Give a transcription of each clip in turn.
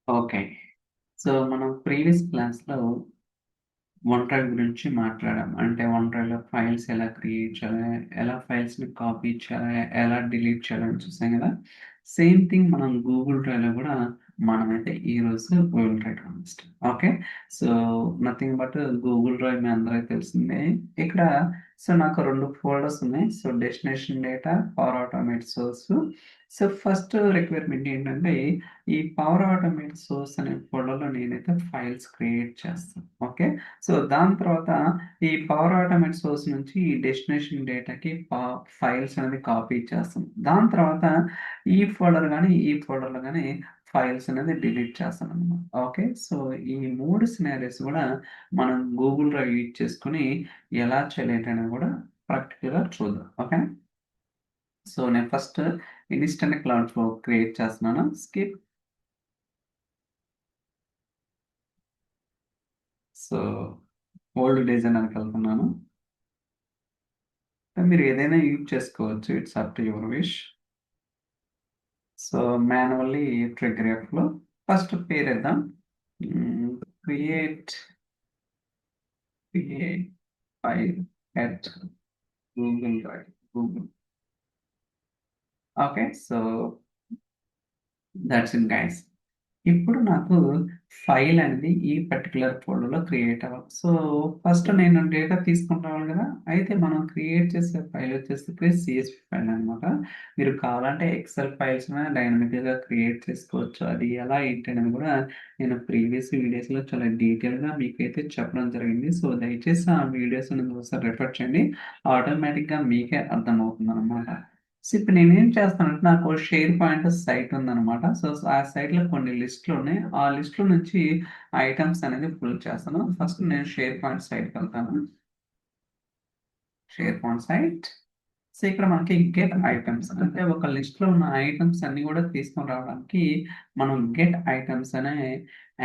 Okay. So, మనం previous క్లాస్‌లో OneDrive గురించి మాట్లాడాం. అంటే OneDriveలో ఫైల్స్ ఎలా క్రియేట్ చేయాలి, ఎలా ఫైల్స్‌ని కాపీ చేయాలి, ఎలా డిలీట్ చేయాలని చూసాం గదా! సేమ్ థింగ్ మనం గూగుల్ డ్రైవ్‌లో గూడా మనమైతే ఈరోజు will try to understand. Okay. So, nothing but Google Drive మీ అందరికి తెలిసిందే. ఇక్కడ నాకు 2 ఫోల్డర్స్ ఉన్నాయి. So, destination data, Power Automate source. So, first requirement ఏంటంటే ఈ పవర్ ఆటోమేట్ సోర్స్ అనే ఫోల్డర్‌లో నేనైతే ఫైల్స్ క్రియేట్ చేస్తాను. ఓకే. సో, దాని తర్వాత ఈ పవర్ ఆటోమేట్ సోర్స్ నుంచి ఈ డెస్టినేషన్ డేటాకి ఫైల్స్ అనేది కాపీ చేస్తాం. దాని తర్వాత ఈ ఫోల్డర్ గాని, ఈ ఫోల్డర్‌లో గాని ఫైల్స్ అనేది డిలీట్ చేస్తాననమాట. ఓకే. సో, ఈ 3 సినారియోస్ గూడా మనం గూగుల్ డ్రైవ్ యూజ్ చేసుకొని ఎలా చేయాలేంటనేది గూడా ప్రాక్టికల్‌గా చూద్దాం. ఓకేనా? సో, నేను first instant cloud flow create చేస్తున్నాను. స్కిప్. సో, ఓల్డ్ డిజైనర్‌కెళ్తున్నాను. మీరు ఏదైనా యూజ్ చేసుకోవచ్చు. It's up to your wish. So, manually trigger ఎఫ్‌లో ఫస్ట్ పేరేద్దాం. Hmm. Create, create file at Google Drive. Google. Okay. So, that's it guys. ఇప్పుడు నాకు file అనేది ఈ పర్టిక్యులర్ ఫోల్డర్‌లో క్రియేట్ అవ్వాలి. సో, ఫస్ట్ నేను డేటా తీసుకొని రావాలి గదా! అయితే మనం క్రియేట్ చేసే ఫైల్ వచ్చేసి సీఎస్‌వి ఫైల్ అనమాట. మీరు కావాలంటే ఎక్సెల్ ఫైల్స్‌ని డైనమిక్‌గా క్రియేట్ చేసుకోవచ్చు. అది ఎలా ఏంటి అనేది గూడా నేను ప్రీవియస్ వీడియోస్‌లో చాలా డీటెయిల్‌గా మీకైతే చెప్పడం జరిగింది. సో, దయచేసి ఆ వీడియోస్‌ని ఒకసారి రిఫర్ చేయండి. ఆటోమేటిక్‌గా మీకే అర్థమవుతుందనమాట. సో, ఇప్పుడు నేనేం చేస్తానంటే నాకు షేర్ పాయింట్ సైట్ ఉందనమాట. సో, ఆ సైట్‌లో కొన్ని లిస్ట్‌లున్నాయి. ఆ లిస్ట్‌లో నుంచి ఐటెమ్స్ అనేది పుల్ చేస్తాను. ఫస్ట్ నేను షేర్ పాయింట్ సైట్‌కెళ్తాను. SharePoint site. సో, ఇక్కడ మనకి గెట్ ఐటెమ్స్ అంటే ఒక లిస్ట్‌లో ఉన్న ఐటెమ్స్ అన్నీ గూడా తీసుకొని రావడానికి మనం గెట్ ఐటెమ్స్ అనే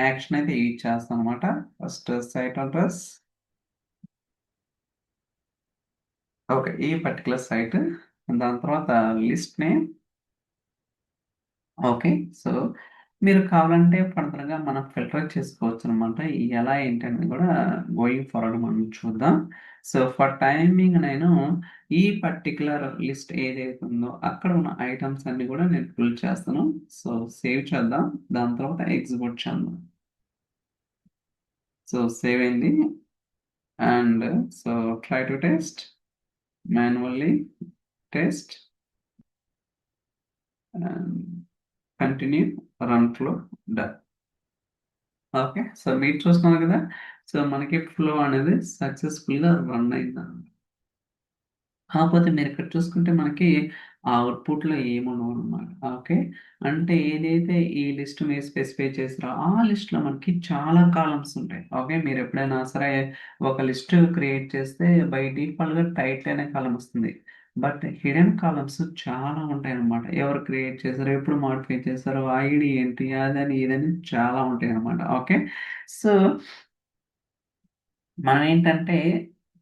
యాక్షన్ అయితే యూజ్ చేస్తామనమాట. First site address. ఓకే. ఈ పర్టిక్యులర్ సైట్. దాని తర్వాత లిస్ట్ నేమ్. ఓకే. సో, మీరు కావాలంటే ఫర్దర్‌గా మనం ఫిల్టర్ చేసుకోవచ్చనమాట. ఎలా ఏంటనేది గూడా గోయింగ్ ఫార్వర్డ్ మనం చూద్దాం. సో, ఫర్ టైమింగ్ నేను ఈ పర్టిక్యులర్ లిస్ట్ ఏదైతే ఉందో అక్కడ ఉన్న ఐటెమ్స్ అన్నీ గూడా నేను ఫుల్ చేస్తాను. సో, సేవ్ చేద్దాం. దాని తర్వాత ఎగ్జిక్యూట్ చేద్దాం. సో, సేవ్ అయింది. And so, try to test. Manually test and continue run flow done. Okay. So, మీరు చూస్తున్నారు గదా! సో, మనకి ఫ్లో అనేది సక్సెస్‌ఫుల్‌గా రన్ అయిందనమాట. కాకపోతే మీరిక్కడ చూసుకుంటే మనకి ఆ అవుట్‌పుట్‌లో ఏముండవనమాట. ఓకే. అంటే ఏదైతే ఈ లిస్ట్ మీరు స్పెసిఫై చేసారో ఆ లిస్ట్‌లో మనకి చాలా కాలమ్స్ ఉంటాయి. ఓకే. మీరెప్పుడైనా సరే ఒక లిస్ట్ క్రియేట్ చేస్తే బై డిఫాల్ట్‌గా టైటిల్ అనే కాలమ్ వస్తుంది. బట్ హిడెన్ కాలమ్స్ చాలా ఉంటాయన్నమాట. ఎవరు క్రియేట్ చేసారో, ఎప్పుడు మోడిఫై చేసారో, ఐడీ ఏంటి, అదని ఇదని చాలా ఉంటాయన్నమాట. ఓకే. సో, మనమేంటంటే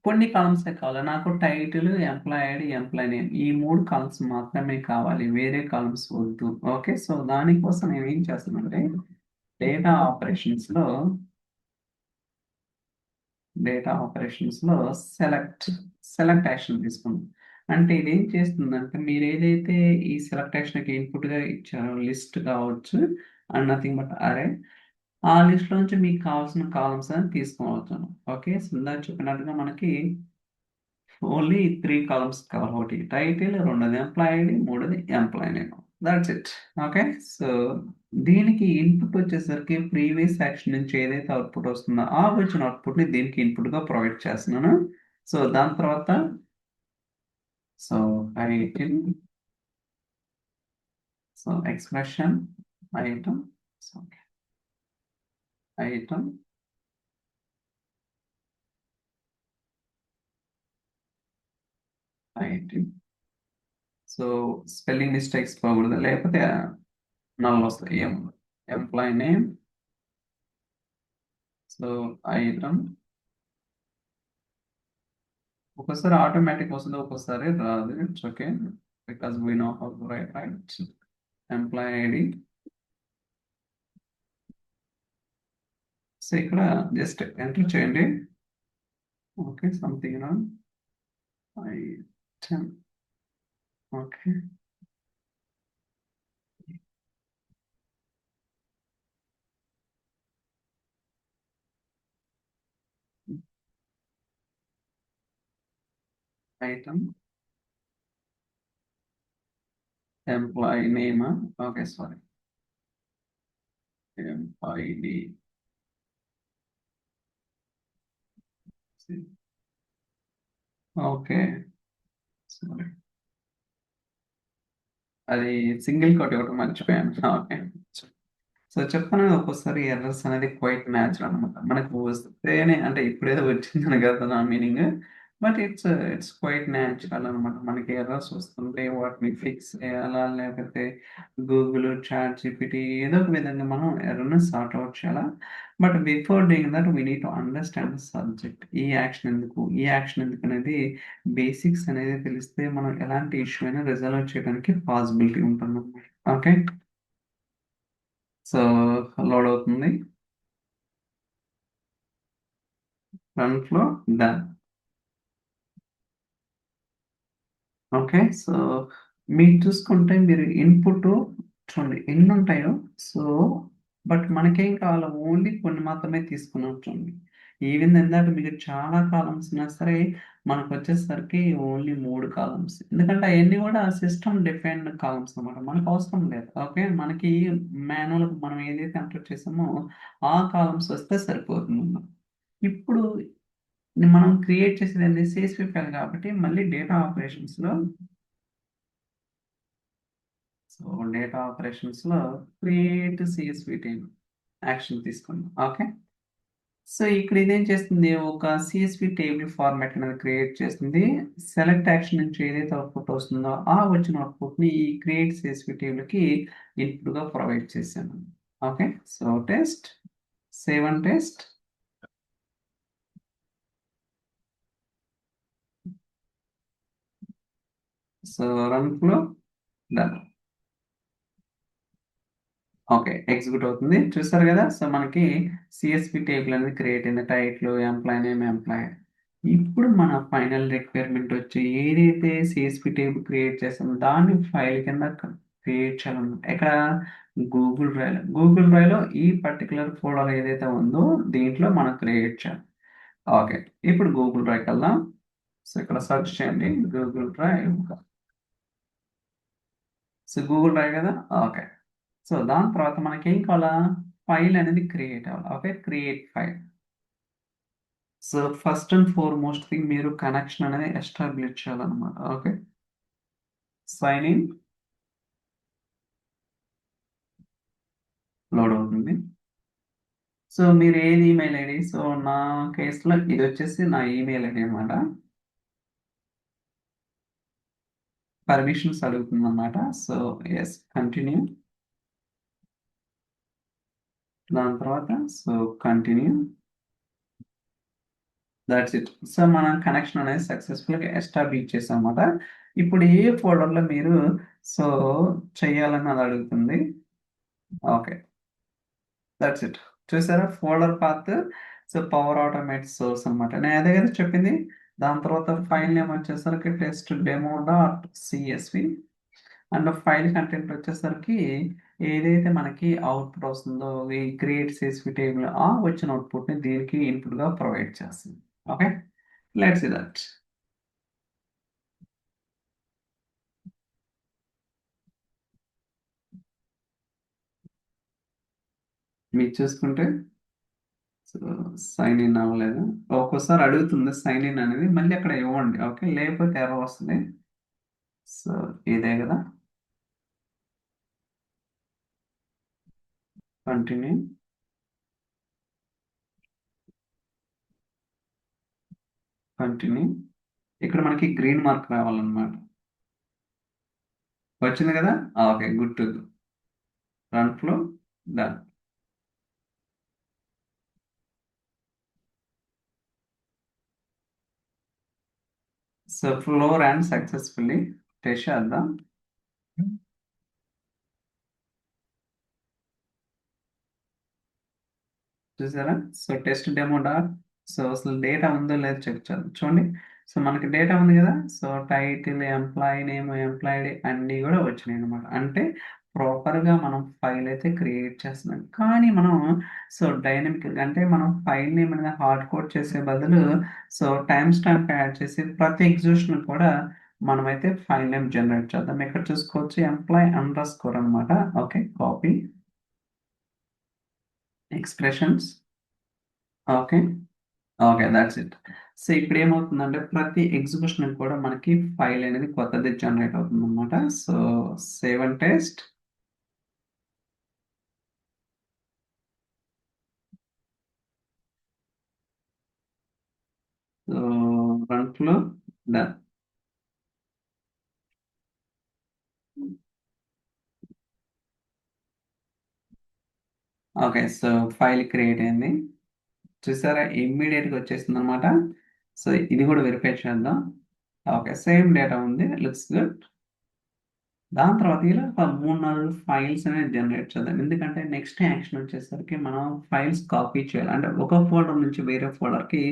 కొన్ని కాలమ్సే కావాలి. నాకు title, employee ID, employee name ఈ 3 కాలమ్స్ మాత్రమే కావాలి. వేరే కాలమ్స్ వద్దు. ఓకే. సో, దానికోసం నేనేం చేస్తానంటే డేటా ఆపరేషన్స్‌లో డేటా ఆపరేషన్స్‌లో సెలెక్ట్ యాక్షన్ తీసుకుందాం. అంటే ఇదేం చేస్తుందంటే మీరేదైతే ఈ సెలెక్ట్ యాక్షన్‌కి ఇన్‌పుట్‌గా ఇచ్చారో లిస్ట్ కావచ్చు అండ్ నథింగ్ బట్ అరే ఆ లిస్ట్‌లో నుంచి మీకు కావాల్సిన కాలమ్స్ అని తీసుకోవచ్చును. ఓకే. సో, ఇందాక చెప్పినట్టుగా మనకి ఓన్లీ 3 కాలమ్స్ కావాలి. ఒకటి టైటిల్, రెండోది ఎంప్లాయీ ఐడీ, మూడోది employee name. Thoughts it. Okay. So, దీనికి ఇన్‌పుట్ వచ్చేసరికి ప్రీవియస్ యాక్షన్ నుంచి ఏదైతే అవుట్‌పుట్ వస్తుందో, ఆ వచ్చిన అవుట్‌పుట్‌ని దీనికి ఇన్‌పుట్‌గా ప్రొవైడ్ చేస్తున్నాను. సో, దాని తర్వాత so, title, so, expression, item, so, item, item. So, spelling mistakes పోకూడదు. లేకపోతే నల్ వస్తాయి. Employee name. So, item. ఒక్కోసారి ఆటోమేటిక్ వస్తది. ఒక్కోసారి రాదు. It's okay. Because we know how to write. Employee ID. So ఇక్కడ జస్ట్ ఎంటర్ చేయండి. Okay, something wrong. Item. Okay, item employee name. Okay, sorry, employee name. Okay, sorry, అది single quote ఒకటి మర్చిపోయాను. Okay. So చెప్తాను కదా, ఒక్కోసారి errors అనేది quite natural అనమాట. మనకు వస్తేనే అంటే ఇప్పుడేదో వచ్చిందని కదా నా meaning. But it's quite natural అనమాట. మనకి ఎర్రర్స్ వస్తుంటే వాటిని ఫిక్స్ చేయాలా, లేకపోతే గూగుల్, చాట్ జీపీటీ ఏదో ఒక విధంగా మనం ఎర్రర్ని సార్ట్ అవుట్ చేయాలా. But before doing that we need to understand the subject. ఈ యాక్షన్ ఎందుకు అనేది బేసిక్స్ అనేది తెలిస్తే మనం ఎలాంటి ఇష్యూ అయినా రిజల్వ్ చేయడానికి పాసిబిలిటీ ఉంటుంది. ఓకే. సో లోడ్ అవుతుంది. Run flow done. Okay. So మీరు చూసుకుంటే మీరు ఇన్పుట్ చూడండి ఎన్ని ఉంటాయో. సో బట్ మనకేం కావాలో ఓన్లీ కొన్ని మాత్రమే తీసుకున్నాం చూడండి. ఈవెన్ ఇందాక మీకు చాలా కాలమ్స్ ఉన్నా సరే మనకు వచ్చేసరికి ఓన్లీ 3 కాలమ్స్. ఎందుకంటే అవన్నీ కూడా సిస్టమ్ డిఫైన్డ్ కాలమ్స్ అనమాట. మనకు అవసరం లేదు. ఓకే, మనకి మాన్యువల్ మనం ఏదైతే ఎంటర్ చేసామో ఆ కాలమ్స్ వస్తే సరిపోతుంది. ఇప్పుడు మనం క్రియేట్ చేసేది సిఎస్వి ఫైల్ కాబట్టి మళ్ళీ డేటా ఆపరేషన్స్ లో, సో డేటా ఆపరేషన్స్ లో క్రియేట్ సిఎస్వి టేబుల్ యాక్షన్ తీసుకోండి. ఓకే. సో ఇక్కడ ఇదేం చేస్తుంది, ఒక సిఎస్వి టేబుల్ ఫార్మాట్ అనేది క్రియేట్ చేస్తుంది. సెలెక్ట్ యాక్షన్ నుంచి ఏదైతే అవుట్పుట్ వస్తుందో ఆ వచ్చిన అవుట్పుట్ ని ఈ క్రియేట్ సిఎస్వి టేబుల్ కి ఇన్పుట్ గా ప్రొవైడ్ చేశాను. Okay. So test, save and test. So run flow done. Okay, execute అవుతుంది. చూసారు కదా. సో మనకి సిఎస్పి టేబుల్ అనేది క్రియేట్ అయింది. Title, employee name, employee. ఇప్పుడు మన ఫైనల్ రిక్వైర్మెంట్ వచ్చి ఏదైతే సిఎస్పి టేబుల్ క్రియేట్ చేస్తామో దాన్ని ఫైల్ కింద క్రియేట్ చేయాలన్నమాట. ఇక్కడ గూగుల్ డ్రైవ్ లో ఈ పర్టికులర్ ఫోల్డర్ ఏదైతే ఉందో దీంట్లో మనం క్రియేట్ చేయాలి. ఓకే, ఇప్పుడు గూగుల్ డ్రైవ్కి వెళ్దాం. సో ఇక్కడ సెర్చ్ చేయండి Google drive. So Google drive కదా. ఓకే. సో దాని తర్వాత మనకి ఏం కావాలా, ఫైల్ అనేది క్రియేట్ అవ్వాలి. Okay, create file. So first and foremost thing మీరు కనెక్షన్ అనేది ఎస్టాబ్లిష్ చేయాలన్నమాట. Okay, sign in. లోడ్ అవుతుంది. సో మీరు ఏది ఈమెయిల్ ఐడి, సో నా కేసులో ఇది వచ్చేసి నా ఈమెయిల్ ఐడి అనమాట. పర్మిషన్స్ అడుగుతుంది అనమాట. So yes, continue. దాని తర్వాత so continue. That's it. So మన కనెక్షన్ అనేది సక్సెస్ఫుల్గా ఎస్టాబ్లిష్ చేసాం అన్నమాట. ఇప్పుడు ఏ ఫోల్డర్లో మీరు సో చేయాలని అది అడుగుతుంది. Okay, that's it. చూసారా folder path. So Power Automate source అనమాట. నేను అదే కదా చెప్పింది. దాని తర్వాత ఫైల్ నేమ్ వచ్చేసరికి test demo dot CSV. And file content వచ్చేసరికి ఏదైతే మనకి అవుట్పుట్ వస్తుందో ఈ క్రియేట్ సిఎస్వి టేబుల్ ఆ వచ్చిన అవుట్పుట్ని దీనికి ఇన్పుట్గా ప్రొవైడ్ చేస్తుంది. Okay, let's see that. మీరు చూసుకుంటే సో సైన్ ఇన్ అవ్వలేదు. ఒక్కోసారి అడుగుతుంది సైన్ ఇన్ అనేది, మళ్ళీ అక్కడ ఇవ్వండి. ఓకే, లేకపోతే ఎర్రర్ వస్తుంది. సో ఇదే కదా. కంటిన్యూ. కంటిన్యూ. ఇక్కడ మనకి గ్రీన్ మార్క్ రావాలన్నమాట. వచ్చింది కదా. Okay, good to run flow done. So flow run successfully. Test చేద్దాం. చూసారా? So test demo dot, so అసలు డేటా ఉందో లేదో చెక్ చేద్దాం. చూడండి, సో మనకి డేటా ఉంది కదా, so title, employee name, employee అన్నీ కూడా వచ్చినాయి అనమాట. అంటే ప్రాపర్గా మనం ఫైల్ అయితే క్రియేట్ చేస్తున్నాం. కానీ మనం సో డైనమిక్ అంటే మనం ఫైల్ నేమ్ అనేది హార్డ్ కోడ్ చేసే బదులు సో టైం స్టాంప్ యాడ్ చేసి ప్రతి ఎగ్జిక్యూషన్ కూడా మనమైతే ఫైల్ నేమ్ జనరేట్ చేద్దాం. ఇక్కడ చూసుకోవచ్చు ఎంప్లాయీ అండర్ స్కోర్ అనమాట. Okay, copy expressions. Okay, okay, that's it. So ఇప్పుడు ఏమవుతుందంటే ప్రతి ఎగ్జిక్యూషన్ కూడా మనకి ఫైల్ అనేది కొత్తది జనరేట్ అవుతుంది అనమాట. So save and test. So run flow done. Okay, so file create అయింది. చూసారా, ఇమ్మీడియట్గా వచ్చేసింది అనమాట. సో ఇది కూడా వెరిఫై చేద్దాం. ఓకే, సేమ్ డేటా ఉంది, లుక్స్ గుడ్. దాని తర్వాత ఇలా ఒక 3-4 ఫైల్స్ అనేది జనరేట్ చేద్దాం. ఎందుకంటే నెక్స్ట్ యాక్షన్ వచ్చేసరికి మనం ఫైల్స్ కాపీ చేయాలి. అంటే ఒక ఫోల్డర్ నుంచి వేరే ఫోల్డర్కి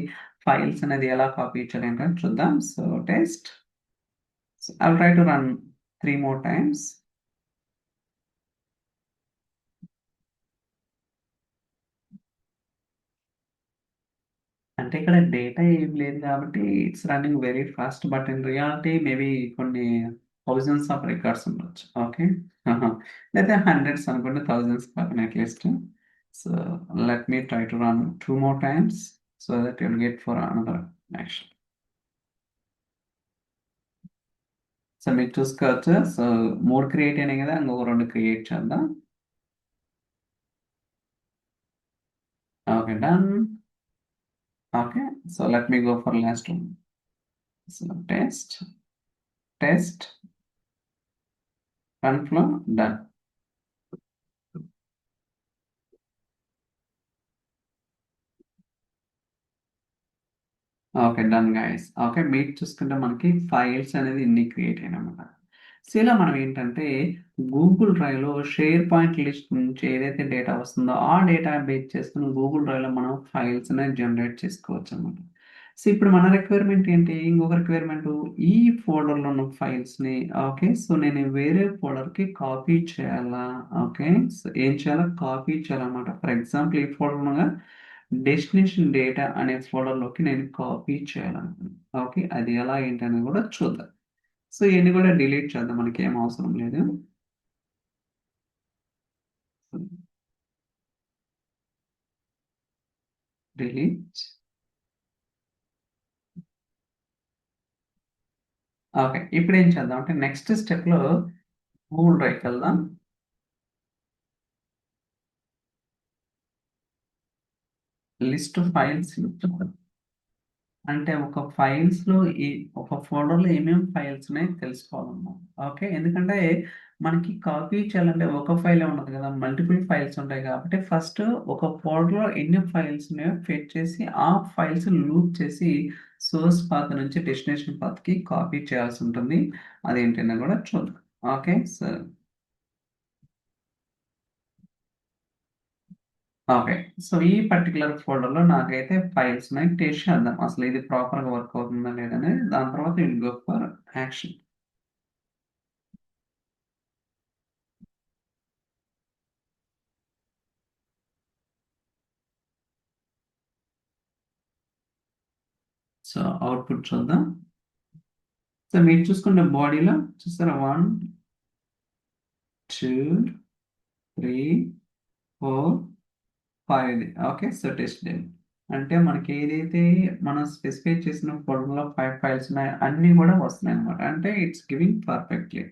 ఫైల్స్ అనేది ఎలా కాపీ చేయాలి అంటే చూద్దాం. So test. I'll try to run 3 more times. అంటే ఇక్కడ డేటా ఏం లేదు కాబట్టి it's running very fast, but in reality maybe కొన్ని థౌజండ్స్ ఆఫ్ రికార్డ్స్ ఉండొచ్చు. ఓకే, లేదా హండ్రెడ్స్ అనుకుంటే, థౌజండ్స్ కాకుండా at least. So let me try to run 2 more times so that you'll get for another action. So మీరు చూసుకోవచ్చు. So 3 create అయినాయి కదా, ఇంకొక 2 క్రియేట్ చేద్దాం. Okay, done. Okay, so let me go for last one. So test, test, run flow, done. Okay, done guys. Okay, మీరు చూసుకుంటే మనకి files అనేది ఇన్ని క్రియేట్ అయినమాట. సో ఇలా మనం ఏంటంటే గూగుల్ డ్రైవ్లో షేర్ పాయింట్ లిస్ట్ నుంచి ఏదైతే డేటా వస్తుందో ఆ డేటా బేస్ చేసుకుని గూగుల్ డ్రైవ్లో మనం ఫైల్స్ అనేది జనరేట్ చేసుకోవచ్చు అనమాట. సో ఇప్పుడు మన రిక్వైర్మెంట్ ఏంటి, ఇంకొక రిక్వైర్మెంట్ ఈ ఫోల్డర్లో ఉన్న ఫైల్స్ని ఓకే సో నేను వేరే ఫోల్డర్కి కాపీ చేయాలా. ఓకే, సో ఏం చేయాలా, కాపీ చేయాలన్నమాట. ఫర్ ఎగ్జాంపుల్ ఈ ఫోల్డర్ డెస్టినేషన్ డేటా అనే ఫోల్డర్లోకి నేను కాపీ చేయాలనుకున్నాను. ఓకే, అది ఎలా ఏంటని కూడా చూద్దాం. సో ఇవన్నీ కూడా డిలీట్ చేద్దాం, మనకి ఏం అవసరం లేదు. డిలీట్. ఓకే, ఇప్పుడు ఏం చేద్దాం అంటే నెక్స్ట్ స్టెప్లో గూగుల్ డ్రైవ్కి వెళ్దాం. లిస్ట్ ఫైల్స్ అంటే ఒక ఫైల్స్లో ఈ ఒక ఫోల్డర్లో ఏమేమి ఫైల్స్ ఉన్నాయో తెలుసుకోవాలన్నమాట. ఓకే, ఎందుకంటే మనకి కాపీ చేయాలంటే ఒక ఫైలే ఉండదు కదా, మల్టిపుల్ ఫైల్స్ ఉంటాయి. కాబట్టి ఫస్ట్ ఒక ఫోల్డర్లో ఎన్ని ఫైల్స్ ఉన్నాయో ఫెచ్ చేసి ఆ ఫైల్స్ లూప్ చేసి సోర్స్ పాత్ నుంచి డెస్టినేషన్ పాత్కి కాపీ చేయాల్సి ఉంటుంది. అదేంటన్నా కూడా చూద్దాం. ఓకే, సో ఓకే, సో ఈ పర్టికులర్ ఫోల్డర్లో నాకైతే ఫైల్స్ ఉన్నాయి. టెస్ట్ చేద్దాం అసలు ఇది ప్రాపర్గా వర్క్ అవుతుందా లేదని. దాని తర్వాత will go for action. So output చూద్దాం. సో మీరు చూసుకుంటే బాడీలో చూస్తారా 1, 2, 3, 4, 5. ఓకే, సో టెస్ట్ డే అంటే మనకి ఏదైతే మనం స్పెసిఫై చేసిన ఫోల్డర్లో 5 ఫైల్స్ ఉన్నాయో అన్నీ కూడా వస్తున్నాయి అనమాట. అంటే ఇట్స్ గివింగ్ పర్ఫెక్ట్లీ.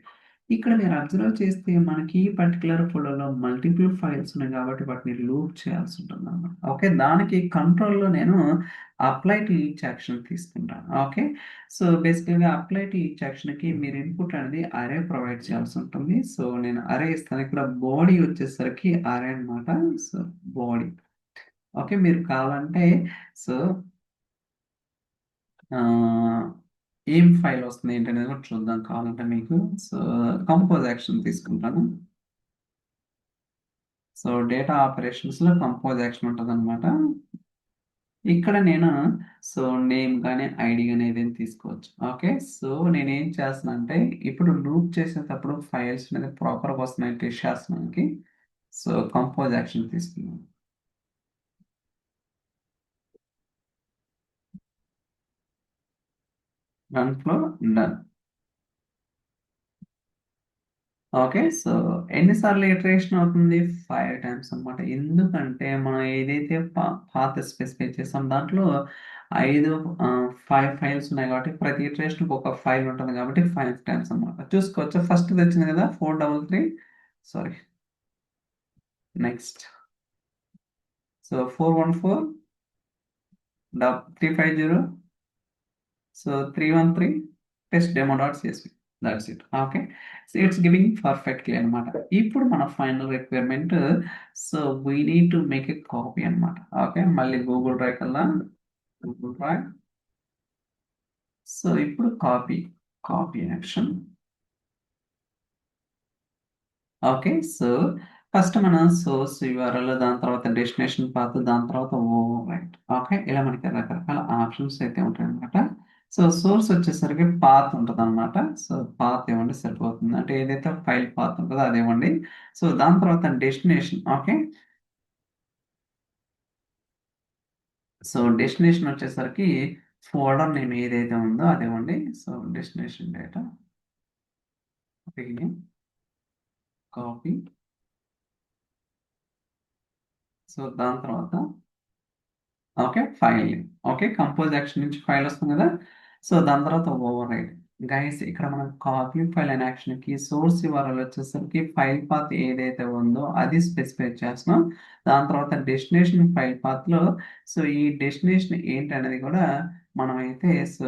ఇక్కడ మీరు అబ్జర్వ్ చేస్తే మనకి ఈ పర్టికులర్ ఫోల్డర్లో మల్టిపుల్ ఫైల్స్ ఉన్నాయి కాబట్టి వాటిని లూప్ చేయాల్సి ఉంటుంది అన్నమాట. ఓకే, దానికి కంట్రోల్లో నేను అప్లై టు ఈచ్ యాక్షన్ తీసుకుంటాను. ఓకే, సో బేసికల్గా అప్లై టు ఈచ్ యాక్షన్కి మీరు ఇన్పుట్ అనేది అరే ప్రొవైడ్ చేయాల్సి ఉంటుంది. సో నేను అరే ఇస్తాను. ఇక్కడ బాడీ వచ్చేసరికి అరే అనమాట. So body. ఓకే, మీరు కావాలంటే సో ఏం ఫైల్ వస్తుంది ఏంటనేది కూడా చూద్దాం కావాలంటే మీకు. సో కంపోజ్ యాక్షన్ తీసుకుంటాను. సో డేటా ఆపరేషన్స్లో కంపోజ్ యాక్షన్ ఉంటుంది అనమాట. ఇక్కడ నేను సో నేమ్ కానీ ఐడి కానీ ఏదైనా తీసుకోవచ్చు. ఓకే, సో నేను ఏం చేస్తున్నా అంటే ఇప్పుడు లూప్ చేసేటప్పుడు ఫైల్స్ అనేది ప్రాపర్గా వస్తున్నాయి టెస్ట్ చేస్తున్నానికి. సో కంపోజ్ యాక్షన్ తీసుకున్నాను. Run flow done. Okay, so ఎన్నిసార్లు ఇటరేషన్ అవుతుంది? 5 టైమ్స్ అనమాట. ఎందుకంటే మనం ఏదైతే పాత స్పెసిఫై చేసాం దాంట్లో ఐదు 5 ఫైల్స్ ఉన్నాయి కాబట్టి ప్రతి ఇటరేషన్ ఒక ఫైల్ ఉంటుంది కాబట్టి 5 టైమ్స్ అనమాట. చూసుకోవచ్చు, ఫస్ట్ వచ్చింది కదా 433. Sorry, next. So 414 350. So 313 test demo dot CSV. That's it. Okay, so it's giving perfectly అనమాట. ఇప్పుడు మన final requirement, so we need to make a copy అనమాట. ఓకే, మళ్ళీ గూగుల్ డ్రైవ్ కల్లా, గూగుల్ డ్రైవ్. సో ఇప్పుడు copy, copy action. Okay, so first మన source URL, దాని తర్వాత డెస్టినేషన్ పాత్, దాని తర్వాత ఓవర్ రైట్. ఓకే, ఇలా మనకి రకరకాల ఆప్షన్స్ అయితే ఉంటాయి అనమాట. సో సోర్స్ వచ్చేసరికి పాత్ ఉంటుంది అనమాట. సో పాత్ ఇవ్వండి సరిపోతుంది, అంటే ఏదైతే ఫైల్ పాత్ ఉంటుందో అది ఇవ్వండి. సో దాని తర్వాత డెస్టినేషన్. ఓకే, సో డెస్టినేషన్ వచ్చేసరికి ఫోల్డర్ నేమ్ ఏదైతే ఉందో అది ఇవ్వండి. So destination data copy. So దాని తర్వాత okay file. Okay, compose action నుంచి ఫైల్ వస్తుంది కదా. సో దాని తర్వాత ఓవర్ రైడ్. గైస్ ఇక్కడ మనం కాపీ ఫైల్ అనే యాక్షన్ కి సోర్స్ యూఆర్ఎల్ వచ్చేసరికి ఫైల్ పాత్ ఏదైతే ఉందో అది స్పెసిఫై చేస్తున్నాం. దాని తర్వాత డెస్టినేషన్ ఫైల్ పాత్ లో సో ఈ డెస్టినేషన్ ఏంటి అనేది కూడా మనం అయితే సో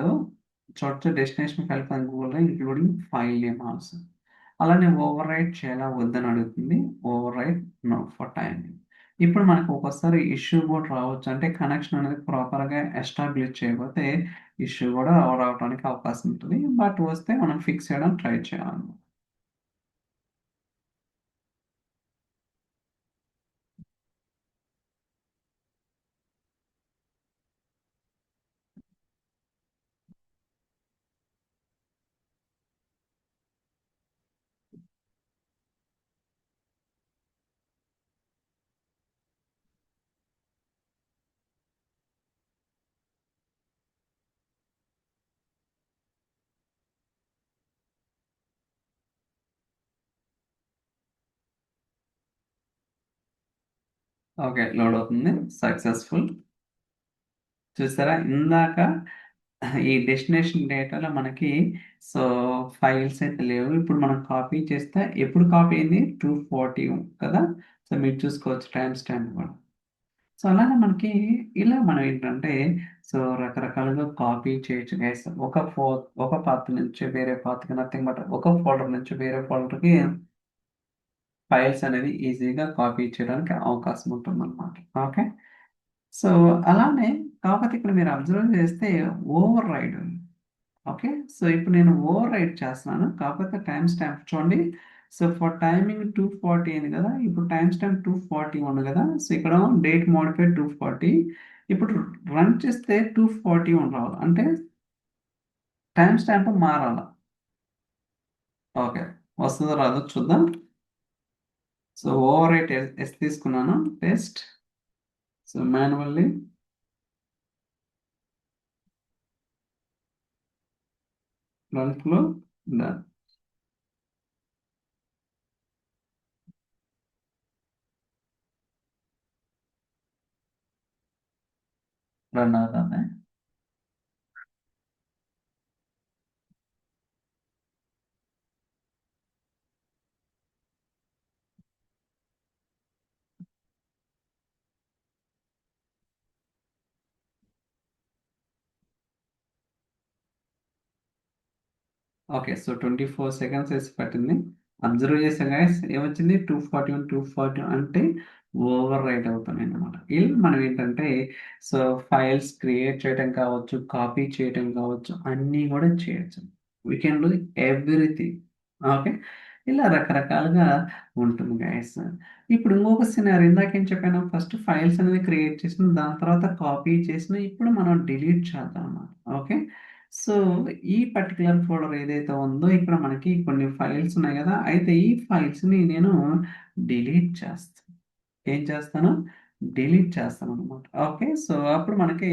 చూడొచ్చు. Destination file path Google including file name also. అలానే ఓవర్ రైట్ చేయాలా వద్దని అడుగుతుంది. Overwrite no for timing. ఇప్పుడు మనకు ఒక్కోసారి ఇష్యూ కూడా రావచ్చు, అంటే కనెక్షన్ అనేది ప్రాపర్గా ఎస్టాబ్లిష్ చేయకపోతే ఇష్యూ కూడా రావడానికి అవకాశం ఉంటుంది. బట్ వస్తే మనం ఫిక్స్ చేయడం ట్రై చేయాలి. ఓకే, లోడ్ అవుతుంది, సక్సెస్ఫుల్. చూసారా ఇందాక ఈ డెస్టినేషన్ డేటాలో మనకి సో ఫైల్స్ అయితే లేవు. ఇప్పుడు మనం కాపీ చేస్తే ఎప్పుడు కాపీ అయింది? 240 కదా. సో మీరు చూసుకోవచ్చు టైం స్టాంప్ కూడా. సో అలానే మనకి ఇలా మనం ఏంటంటే సో రకరకాలుగా కాపీ చేయొచ్చు గైస్. ఒక పాత్ నుంచి వేరే పాత్కి, నథింగ్ బట్ ఒక ఫోల్డర్ నుంచి వేరే ఫోల్డర్కి ఫైల్స్ అనేది ఈజీగా కాపీ చేయడానికి అవకాశం ఉంటుంది అనమాట. ఓకే, సో అలానే కాకపోతే ఇక్కడ మీరు అబ్జర్వ్ చేస్తే ఓవర్ రైడ్. ఓకే, సో ఇప్పుడు నేను ఓవర్ రైట్ చేస్తున్నాను, కాకపోతే టైం స్టాంప్ చూడండి. సో ఫర్ టైమింగ్ 240 అయింది కదా, ఇప్పుడు టైం స్టాంప్ 240 ఉంది కదా. సో ఇక్కడ డేట్ మోడిఫై 240. ఇప్పుడు రన్ చేస్తే 241 రావాలి, అంటే టైం స్టాంప్ మారాలి. ఓకే, వస్తుందో రాదో చూద్దాం. సో ఓవర్ రైట్ ఎస్ తీసుకున్నాను, test. So manually run flow done. Run అవుతుంది. ఓకే, సో 24 సెకండ్స్ వేసి పట్టింది. అబ్జర్వ్ చేసాం గైస్, ఏమొచ్చింది? 241 అంటే ఓవర్ రైట్ అవుతున్నాయి అనమాట. ఇలా మనం ఏంటంటే సో ఫైల్స్ క్రియేట్ చేయడం కావచ్చు, కాపీ చేయడం కావచ్చు, అన్నీ కూడా చేయొచ్చు. We can do everything. Okay, ఇలా రకరకాలుగా ఉంటుంది గైస్. ఇప్పుడు ఇంకొక సినారీ ఇందాక ఏం చెప్పాను, ఫస్ట్ ఫైల్స్ అనేది క్రియేట్ చేసిన దాని తర్వాత కాపీ చేసిన ఇప్పుడు మనం డిలీట్ చేద్దాం అన్నమాట. ఓకే. సో ఈ పర్టికులర్ ఫోల్డర్ ఏదైతే ఉందో ఇక్కడ మనకి కొన్ని ఫైల్స్ ఉన్నాయి కదా, అయితే ఈ ఫైల్స్ని నేను డిలీట్ చేస్తాను. ఏం చేస్తాను? డిలీట్ చేస్తాను అనమాట. ఓకే. సో అప్పుడు మనకి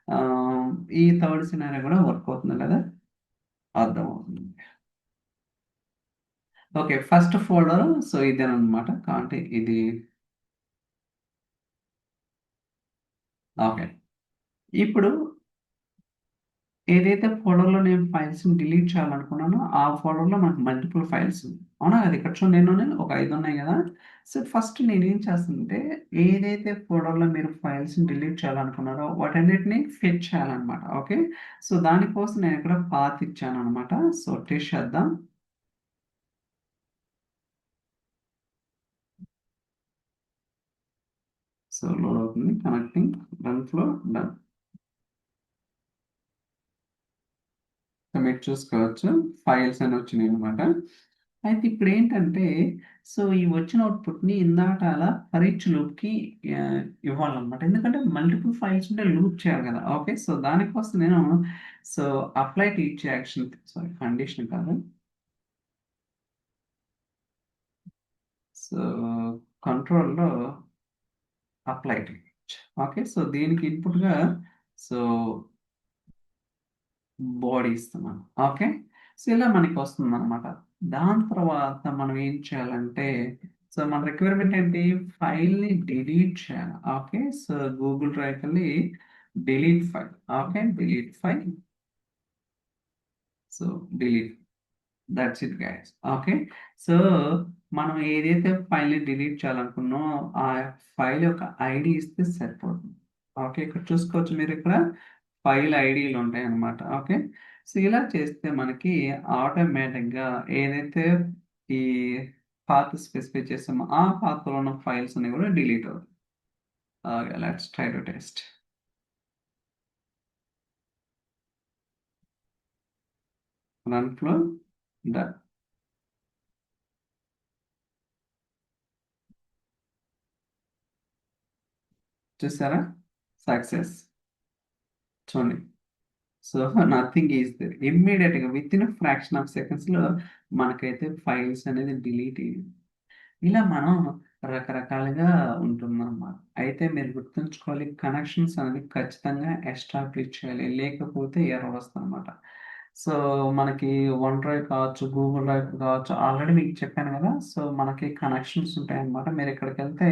ఆ, ఈ థర్డ్ సినారీ కూడా వర్క్ అవుతుంది కదా, అర్థమవుతుంది. ఓకే. ఫస్ట్ ఫోల్డర్ సో ఇదేనమాట. కాబట్టి ఇది ఓకే. ఇప్పుడు ఏదైతే ఫోల్డర్‌లో నేను ఫైల్స్‌ని డిలీట్ చేయాలనుకున్నానో, ఆ ఫోల్డర్‌లో నాకు మల్టిపుల్ ఫైల్స్ ఉన్నాయి. అవునా కదా! ఇక్కడ చూడండి ఎన్నున్నాయి? ఒక 5 ఉన్నాయి కదా! సో, ఫస్ట్ నేనేం చేస్తానంటే, ఏదైతే ఫోల్డర్‌లో మీరు ఫైల్స్‌ని డిలీట్ చేయాలనుకున్నారో, వాటన్నిటిని ఫెచ్ చేయాలనమాట. ఓకే. సో, దానికోసం నేను ఇక్కడ పాత్ ఇచ్చాననమాట. సో, టెస్ట్ చేద్దాం. సో, లోడ్ అవుతుంది. Connecting, run flow, done. So, మీరు చూసుకోవచ్చు. ఫైల్స్ అని వచ్చినాయనమాట. అయితే ఇప్పుడేంటంటే, సో ఈ వచ్చిన అవుట్‌పుట్‌ని ఇందాకల ఫర్ ఈచ్ లూప్‌కి ఇవ్వాలన్నమాట. ఎందుకంటే మల్టిపుల్ ఫైల్స్ ఉంటే లూప్ చేయాలి కదా! ఓకే. సో దానికోసం నేను so apply to each action sorry condition కాదు. సో కంట్రోల్‌లో apply to each. Okay. So దీనికి ఇన్‌పుట్‌గా సో బాడీ ఇస్తున్నాను. ఓకే. సో ఇలా మనకి వస్తుందన్నమాట. దాని తర్వాత మనం ఏం చేయాలంటే, సో మన రిక్వైర్మెంట్ ఏంటి? ఫైల్‌ని డిలీట్ చేయాలి. ఓకే. సో గూగుల్ డ్రైవ్‌కెళ్ళి delete file. Okay. Delete file. So delete. That's it guys. Okay. So మనం ఏదైతే ఫైల్‌ని డిలీట్ చేయాలనుకున్నామో, ఆ ఫైల్ యొక్క ఐడీ ఇస్తే సరిపోతుంది. ఓకే. ఇక్కడ చూసుకోవచ్చు మీరిక్కడ ఫైల్ ఐడీలు ఉంటాయన్నమాట. ఓకే. సో ఇలా చేస్తే మనకి ఆటోమేటిక్‌గా ఏదైతే ఈ పాత్ స్పెసిఫై చేసామో, ఆ పాత్‌లో ఉన్న ఫైల్స్ అన్నీ కూడా డిలీట్ అవుతాయి. Let's try to test. Run flow done. చూసారా? సక్సెస్. చూడండి. So nothing is there. ఇమ్మీడియట్‌గా వితిన్ ఫ్రాక్షన్ ఆఫ్ సెకండ్స్‌లో మనకైతే ఫైల్స్ అనేది డిలీట్ అయ్యింది. ఇలా మనం రకరకాలుగా ఉంటుందన్నమాట. అయితే మీరు గుర్తుంచుకోవాలి కనెక్షన్స్ అనేవి ఖచ్చితంగా ఎస్టాబ్లిష్ చేయాలి. లేకపోతే ఎర్రర్ వస్తదనమాట. సో, మనకి వన్ డ్రైవ్ కావచ్చు, గూగుల్ డ్రైవ్ కావచ్చు. ఆల్రెడీ మీకు చెప్పాను కదా! సో, మనకి కనెక్షన్స్ ఉంటాయన్నమాట. మీరిక్కడికెళ్తే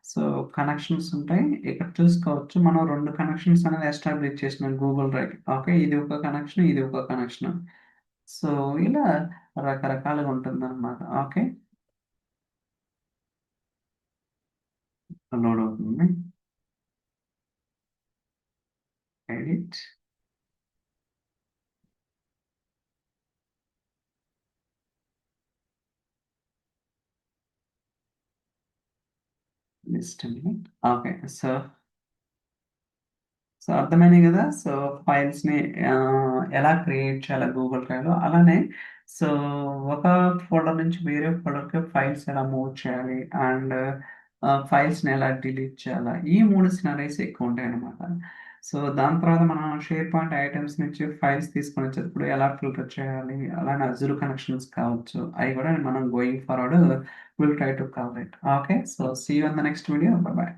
సో, కనెక్షన్స్ ఉంటాయి. ఇక్కడ చూసుకోవచ్చు. మనం 2 కనెక్షన్స్ అనేది ఎస్టాబ్లిష్ చేసినాం గూగుల్ డ్రైవ్‌కి. ఓకే. ఇది ఒక కనెక్షన్, ఇది ఒక కనెక్షన్. సో, ఇలా రకరకాలుగా ఉంటుందన్నమాట. ఓకే. లోడ్ అవుతుంది. Edit. Just a minute. Okay. So, so అర్థమైనాయి గదా! సో ఫైల్స్‌ని ఎలా క్రియేట్ చేయాలో గూగుల్ డ్రైవ్‌లో అలానే సో ఒక ఫోల్డర్ నుంచి వేరే ఫోల్డర్‌కి ఫైల్స్ ఎలా మూవ్ చేయాలి అండ్ ఫైల్స్‌ని ఎలా డిలీట్ చేయాలా ఈ 3 సినారీస్ ఎక్కువుంటాయన్నమాట. సో దాని తర్వాత మనం షేర్ పాయింట్ ఐటెమ్స్ నుంచి ఫైల్స్ తీసుకొనొచ్చేటప్పుడు ఎలా ఫిల్టర్ చేయాలి, అలానే అజూర్ కనెక్షన్స్ కావచ్చు. అయి గూడా మనం going forward will try to cover it. Okay. So see you in the next video. Bye by.